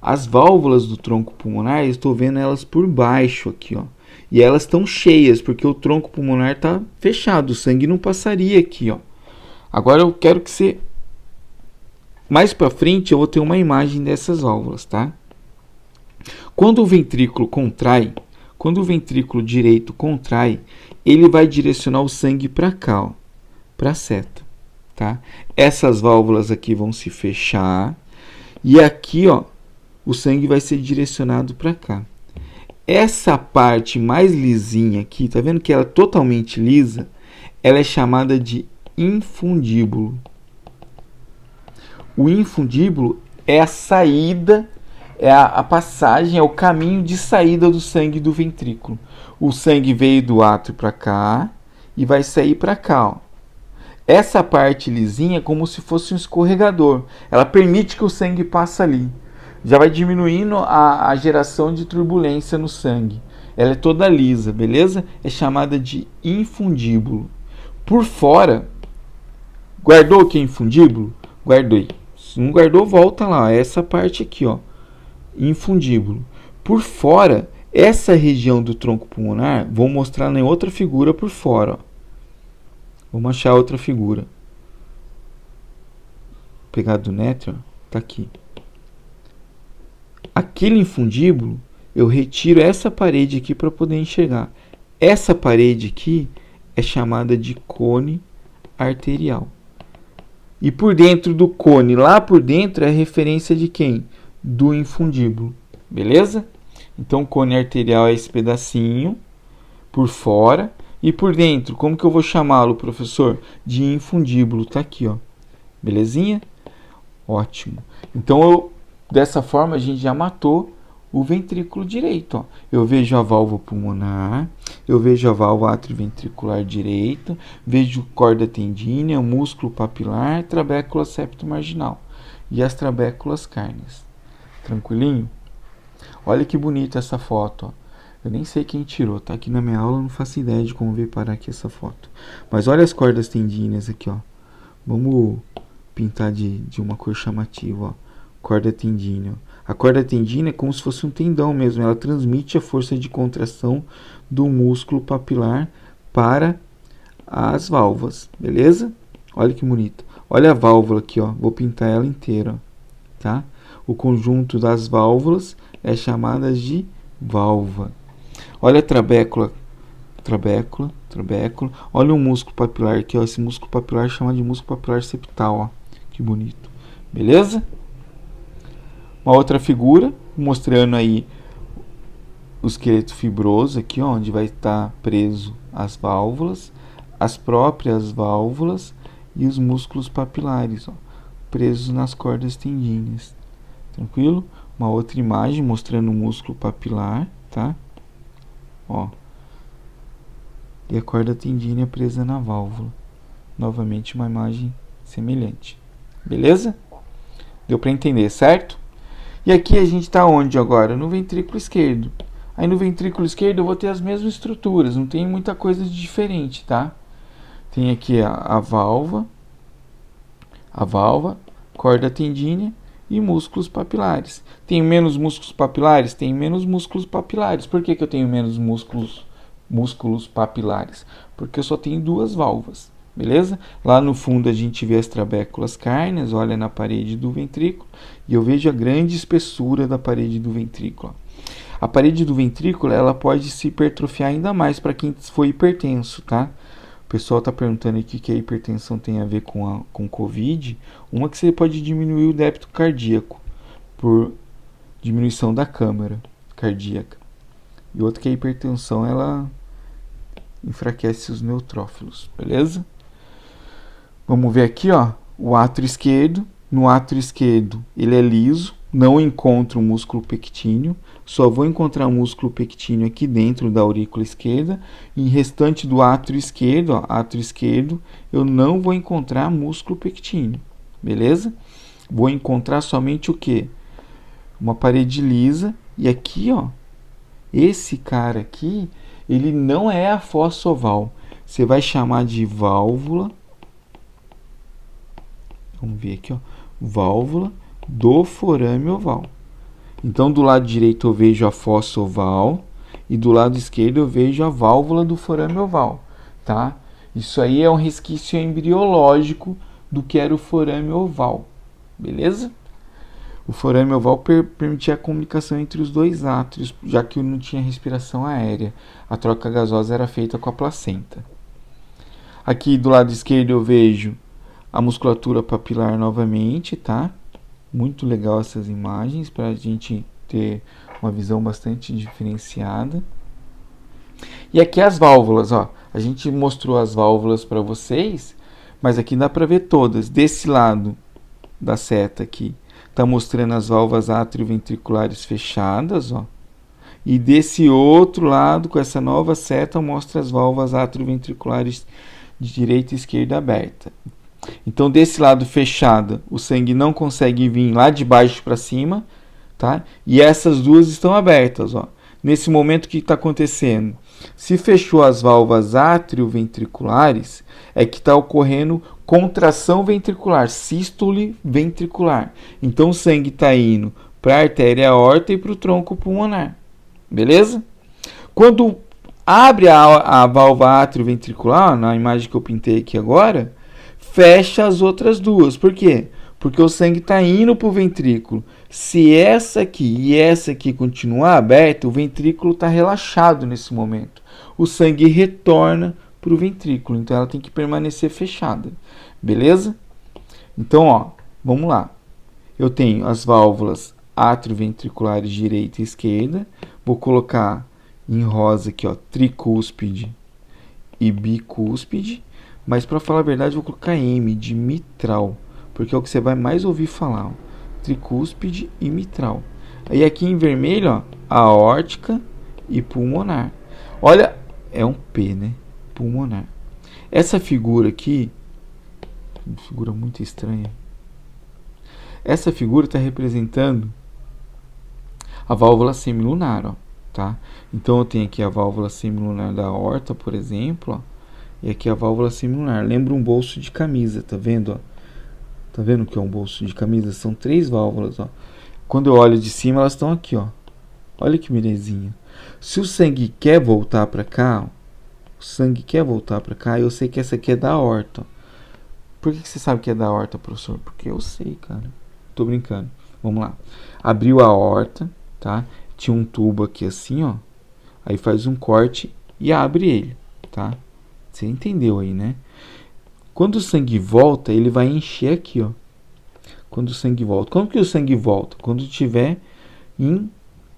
As válvulas do tronco pulmonar, eu estou vendo elas por baixo aqui, ó. E elas estão cheias, porque o tronco pulmonar está fechado, o sangue não passaria aqui, ó. Agora eu quero que você... Mais para frente eu vou ter uma imagem dessas válvulas, tá? Quando o ventrículo contrai, quando o ventrículo direito contrai, ele vai direcionar o sangue para cá, ó, para a seta, tá? Essas válvulas aqui vão se fechar e aqui, ó, o sangue vai ser direcionado para cá. Essa parte mais lisinha aqui, tá vendo que ela é totalmente lisa? Ela é chamada de infundíbulo. O infundíbulo é a saída, é a passagem, é o caminho de saída do sangue do ventrículo. O sangue veio do átrio para cá e vai sair para cá, ó. Essa parte lisinha é como se fosse um escorregador. Ela permite que o sangue passe ali. Já vai diminuindo a geração de turbulência no sangue. Ela é toda lisa, beleza? É chamada de infundíbulo. Por fora, guardou o que é infundíbulo? Guardei. Se não guardou, volta lá. Essa parte aqui, ó, infundíbulo. Por fora, essa região do tronco pulmonar, vou mostrar em outra figura por fora, ó. Vamos achar outra figura. Vou pegar do nétron, tá aqui. Aquele infundíbulo, eu retiro essa parede aqui para poder enxergar. Essa parede aqui é chamada de cone arterial. E por dentro do cone, lá por dentro, é a referência de quem? Do infundíbulo. Beleza? Então, o cone arterial é esse pedacinho por fora. E por dentro, como que eu vou chamá-lo, professor? De infundíbulo. Tá aqui, ó. Belezinha? Ótimo. Então, dessa forma, a gente já matou o ventrículo direito. Ó. Eu vejo a válvula pulmonar, eu vejo a válvula atrioventricular direita, vejo corda tendínea, músculo papilar, trabécula septo marginal e as trabéculas cárneas. Tranquilinho? Olha que bonita essa foto. Ó. Eu nem sei quem tirou, tá aqui na minha aula, não faço ideia de como veio parar aqui essa foto. Mas olha as cordas tendíneas aqui, ó. Vamos pintar de uma cor chamativa, ó. Corda tendínea. A corda tendínea é como se fosse um tendão mesmo. Ela transmite a força de contração do músculo papilar para as válvulas. Beleza? Olha que bonito. Olha a válvula aqui, ó. Vou pintar ela inteira, ó, tá? O conjunto das válvulas é chamada de válvula. Olha a trabécula. Olha o músculo papilar aqui, ó. Esse músculo papilar é chamado de músculo papilar septal, ó. Que bonito. Beleza? Uma outra figura, mostrando aí o esqueleto fibroso aqui, ó, onde vai estar preso as válvulas, as próprias válvulas e os músculos papilares, ó, presos nas cordas tendíneas. Tranquilo? Uma outra imagem mostrando o músculo papilar, tá? Ó. E a corda tendínea presa na válvula. Novamente uma imagem semelhante. Beleza? Deu para entender, certo? E aqui a gente está onde agora? No ventrículo esquerdo. Aí no ventrículo esquerdo eu vou ter as mesmas estruturas, não tem muita coisa de diferente, tá? Tem aqui a válvula, corda tendínea e músculos papilares. Tem menos músculos papilares? Tem menos músculos papilares. Por que eu tenho menos músculos papilares? Porque eu só tenho duas válvulas, beleza? Lá no fundo a gente vê as trabéculas cárneas, olha na parede do ventrículo, e eu vejo a grande espessura da parede do ventrículo. A parede do ventrículo ela pode se hipertrofiar ainda mais para quem for hipertenso, tá? O pessoal está perguntando aqui que a hipertensão tem a ver com Covid. Uma que você pode diminuir o débito cardíaco por diminuição da câmara cardíaca. E outra que a hipertensão ela enfraquece os neutrófilos, beleza? Vamos ver aqui, ó, o átrio esquerdo. No átrio esquerdo ele é liso, não encontro o músculo pectíneo, só vou encontrar o músculo pectíneo aqui dentro da aurícula esquerda, e restante do átrio esquerdo, ó, átrio esquerdo, eu não vou encontrar músculo pectíneo, beleza? Vou encontrar somente o que? Uma parede lisa, e aqui, ó, esse cara aqui, ele não é a fossa oval, você vai chamar de válvula, vamos ver aqui, ó, válvula do forame oval. Então, do lado direito eu vejo a fossa oval e do lado esquerdo eu vejo a válvula do forame oval, tá? Isso aí é um resquício embriológico do que era o forame oval, beleza? O forame oval permitia a comunicação entre os dois átrios, já que não tinha respiração aérea. A troca gasosa era feita com a placenta. Aqui do lado esquerdo eu vejo a musculatura papilar novamente, tá? Muito legal essas imagens para a gente ter uma visão bastante diferenciada. E aqui as válvulas, ó. A gente mostrou as válvulas para vocês, mas aqui dá para ver todas. Desse lado da seta aqui, tá mostrando as válvulas atrioventriculares fechadas, ó. E desse outro lado, com essa nova seta, mostra as válvulas atrioventriculares de direita e esquerda aberta. Então, desse lado fechado, o sangue não consegue vir lá de baixo para cima, tá? E essas duas estão abertas, ó. Nesse momento, o que está acontecendo? Se fechou as válvulas atrioventriculares, é que está ocorrendo contração ventricular, sístole ventricular. Então, o sangue está indo para a artéria aorta e para o tronco pulmonar, beleza? Quando abre a válvula atrioventricular, na imagem que eu pintei aqui agora, fecha as outras duas. Por quê? Porque o sangue está indo para o ventrículo. Se essa aqui e essa aqui continuar aberta, o ventrículo está relaxado nesse momento. O sangue retorna para o ventrículo. Então, ela tem que permanecer fechada. Beleza? Então, ó, vamos lá. Eu tenho as válvulas atrioventriculares direita e esquerda. Vou colocar em rosa aqui, ó, tricúspide e bicúspide. Mas para falar a verdade, eu vou colocar M de mitral, porque é o que você vai mais ouvir falar, ó, tricúspide e mitral. Aí aqui em vermelho, ó, aórtica e pulmonar. Olha, é um P, né? Pulmonar. Essa figura aqui, uma figura muito estranha. Essa figura está representando a válvula semilunar, ó, tá? Então eu tenho aqui a válvula semilunar da aorta, por exemplo, ó. E aqui a válvula semilunar. Lembra um bolso de camisa, tá vendo? Ó? Tá vendo o que é um bolso de camisa? São 3 válvulas, ó. Quando eu olho de cima, elas estão aqui, ó. Olha que belezinha. Se o sangue quer voltar para cá, eu sei que essa aqui é da aorta. Por que você sabe que é da aorta, professor? Porque eu sei, cara. Tô brincando. Vamos lá. Abriu a aorta, tá? Tinha um tubo aqui assim, ó. Aí faz um corte e abre ele, tá? Você entendeu aí, né? Quando o sangue volta, ele vai encher aqui, ó. Quando o sangue volta. Como que o sangue volta? Quando estiver em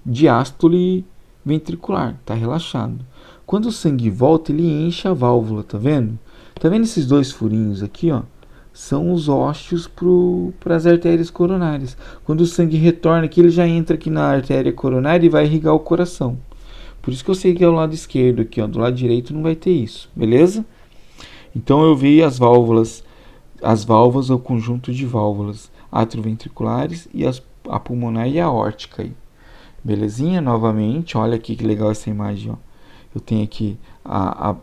diástole ventricular, tá relaxado. Quando o sangue volta, ele enche a válvula, tá vendo? Tá vendo esses 2 furinhos aqui, ó? São os ósseos para as artérias coronárias. Quando o sangue retorna aqui, ele já entra aqui na artéria coronária e vai irrigar o coração. Por isso que eu sei que é o lado esquerdo aqui, ó. Do lado direito não vai ter isso, beleza? Então eu vi as válvulas as válvulas, o conjunto de válvulas atrioventriculares e a pulmonar e a aórtica aí. Belezinha? Novamente, olha aqui que legal essa imagem, ó. Eu tenho aqui a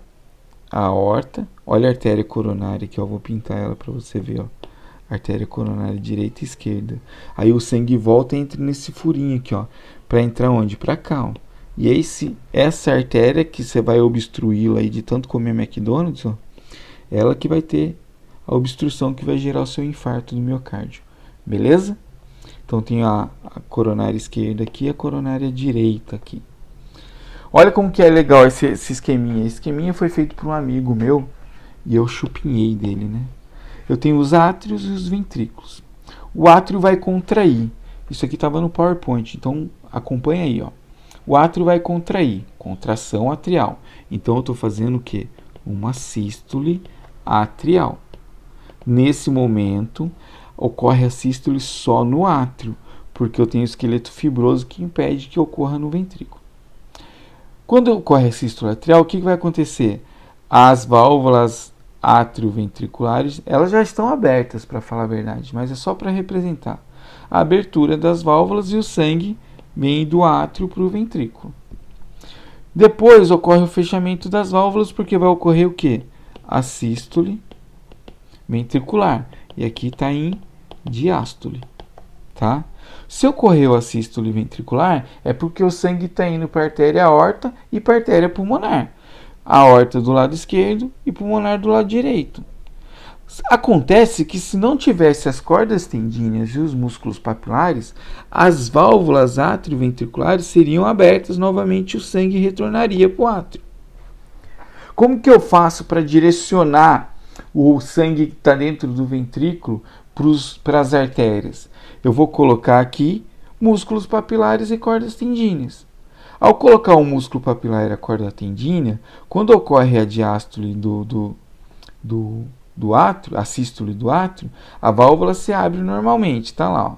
aorta, olha a artéria coronária aqui, ó, vou pintar ela para você ver, ó. Artéria coronária direita e esquerda. Aí o sangue volta e entra nesse furinho aqui, ó, para entrar onde? Para cá, ó. E aí essa artéria que você vai obstruí-la aí de tanto comer McDonald's, ó, ela que vai ter a obstrução que vai gerar o seu infarto do miocárdio. Beleza? Então tem a coronária esquerda aqui e a coronária direita aqui. Olha como que é legal esse esqueminha. Esse esqueminha foi feito por um amigo meu e eu chupinhei dele, né? Eu tenho os átrios e os ventrículos. O átrio vai contrair. Isso aqui estava no PowerPoint, então acompanha aí, ó. O átrio vai contrair, contração atrial. Então eu estou fazendo o quê? Uma sístole atrial. Nesse momento, ocorre a sístole só no átrio, porque eu tenho esqueleto fibroso que impede que ocorra no ventrículo. Quando ocorre a sístole atrial, o que vai acontecer? As válvulas atrioventriculares, elas já estão abertas, para falar a verdade, mas é só para representar a abertura das válvulas e o sangue vem do átrio para o ventrículo. Depois ocorre o fechamento das válvulas, porque vai ocorrer o quê? A sístole ventricular. E aqui está em diástole, tá? Se ocorreu a sístole ventricular, é porque o sangue está indo para a artéria aorta e para a artéria pulmonar. A aorta do lado esquerdo e pulmonar do lado direito. Acontece que se não tivesse as cordas tendíneas e os músculos papilares, as válvulas atrioventriculares seriam abertas novamente e o sangue retornaria para o átrio. Como que eu faço para direcionar o sangue que está dentro do ventrículo para as artérias? Eu vou colocar aqui músculos papilares e cordas tendíneas. Ao colocar o músculo papilar e a corda tendínea, quando ocorre a diástole do átrio, a sístole do átrio, a válvula se abre normalmente, tá lá, ó.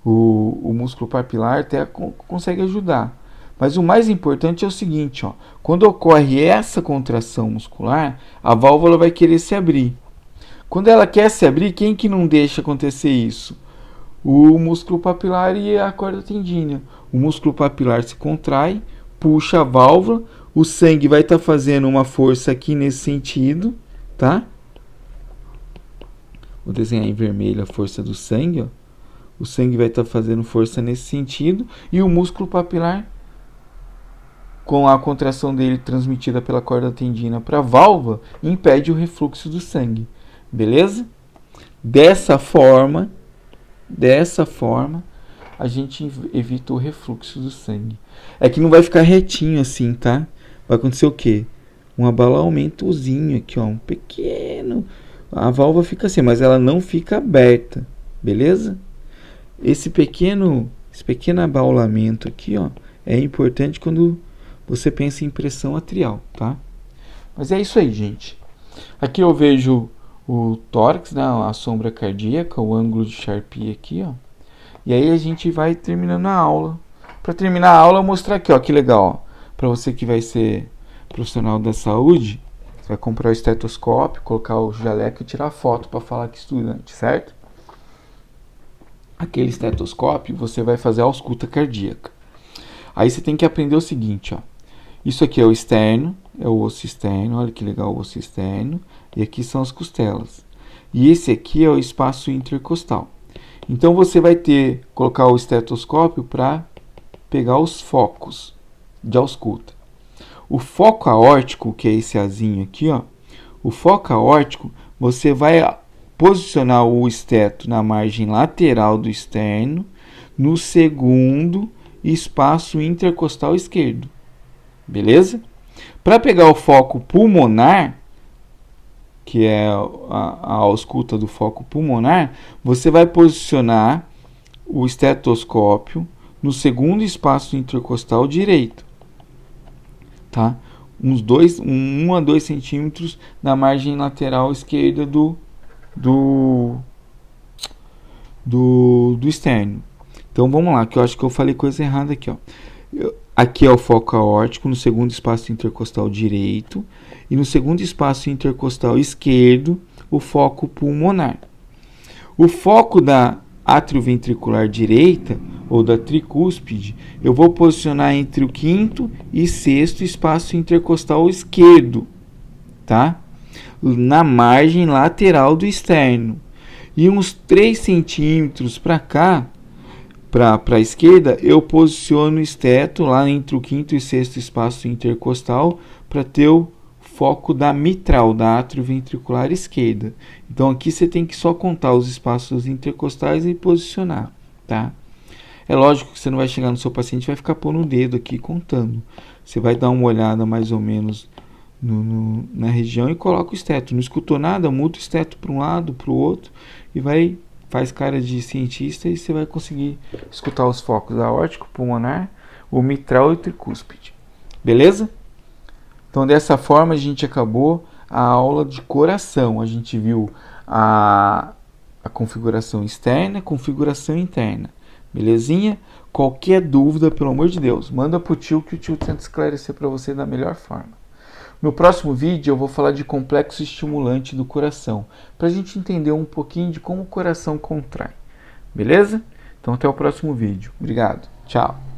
O músculo papilar até consegue ajudar. Mas o mais importante é o seguinte, ó, quando ocorre essa contração muscular, a válvula vai querer se abrir. Quando ela quer se abrir, quem que não deixa acontecer isso? O músculo papilar e a corda tendínea. O músculo papilar se contrai, puxa a válvula, o sangue vai estar fazendo uma força aqui nesse sentido, tá? Vou desenhar em vermelho a força do sangue, ó. O sangue vai estar fazendo força nesse sentido e o músculo papilar, com a contração dele transmitida pela corda tendina para a válvula, impede o refluxo do sangue. Beleza? Dessa forma, a gente evita o refluxo do sangue. É que não vai ficar retinho assim, tá? Vai acontecer o quê? Um abalamentozinho aqui, ó, um pequeno. A válvula fica assim, mas ela não fica aberta, beleza? Esse pequeno abaulamento aqui, ó, é importante quando você pensa em pressão atrial, tá? Mas é isso aí, gente. Aqui eu vejo o tórax, né, a sombra cardíaca, o ângulo de Sharpe aqui, ó. E aí a gente vai terminando a aula. Para terminar a aula, eu vou mostrar aqui, ó, que legal, ó. Para você que vai ser profissional da saúde, você vai comprar o estetoscópio, colocar o jaleco e tirar foto para falar que é estudante, certo? Aquele estetoscópio, você vai fazer a ausculta cardíaca. Aí você tem que aprender o seguinte, ó. Isso aqui é o externo, é o osso externo, olha que legal o osso externo. E aqui são as costelas. E esse aqui é o espaço intercostal. Então você vai colocar o estetoscópio para pegar os focos de ausculta. O foco aórtico, que é esse azinho aqui, ó. O foco aórtico, você vai posicionar o esteto na margem lateral do externo, no segundo espaço intercostal esquerdo. Beleza? Para pegar o foco pulmonar, que é a ausculta do foco pulmonar, você vai posicionar o estetoscópio no segundo espaço intercostal direito, tá? 1 a 2 centímetros na margem lateral esquerda do externo. Então vamos lá, que eu acho que eu falei coisa errada aqui, ó. Aqui é o foco aórtico no segundo espaço intercostal direito e no segundo espaço intercostal esquerdo o foco pulmonar. O foco da atrioventricular direita, ou da tricúspide, eu vou posicionar entre o quinto e sexto espaço intercostal esquerdo, tá? Na margem lateral do externo. E uns 3 centímetros para cá, para a esquerda, eu posiciono o esteto lá entre o quinto e sexto espaço intercostal para ter o foco da mitral, da atrioventricular esquerda. Então aqui você tem que só contar os espaços intercostais e posicionar, tá? É lógico que você não vai chegar no seu paciente e vai ficar pondo o dedo aqui contando. Você vai dar uma olhada mais ou menos na região e coloca o esteto. Não escutou nada, muda o esteto para um lado, para o outro e faz cara de cientista e você vai conseguir escutar os focos aórtico, pulmonar, o mitral e o tricúspide. Beleza? Então dessa forma a gente acabou a aula de coração. A gente viu a configuração externa, a configuração interna. Belezinha? Qualquer dúvida, pelo amor de Deus, manda pro tio que o tio tenta esclarecer para você da melhor forma. No próximo vídeo eu vou falar de complexo estimulante do coração, para a gente entender um pouquinho de como o coração contrai. Beleza? Então até o próximo vídeo. Obrigado. Tchau.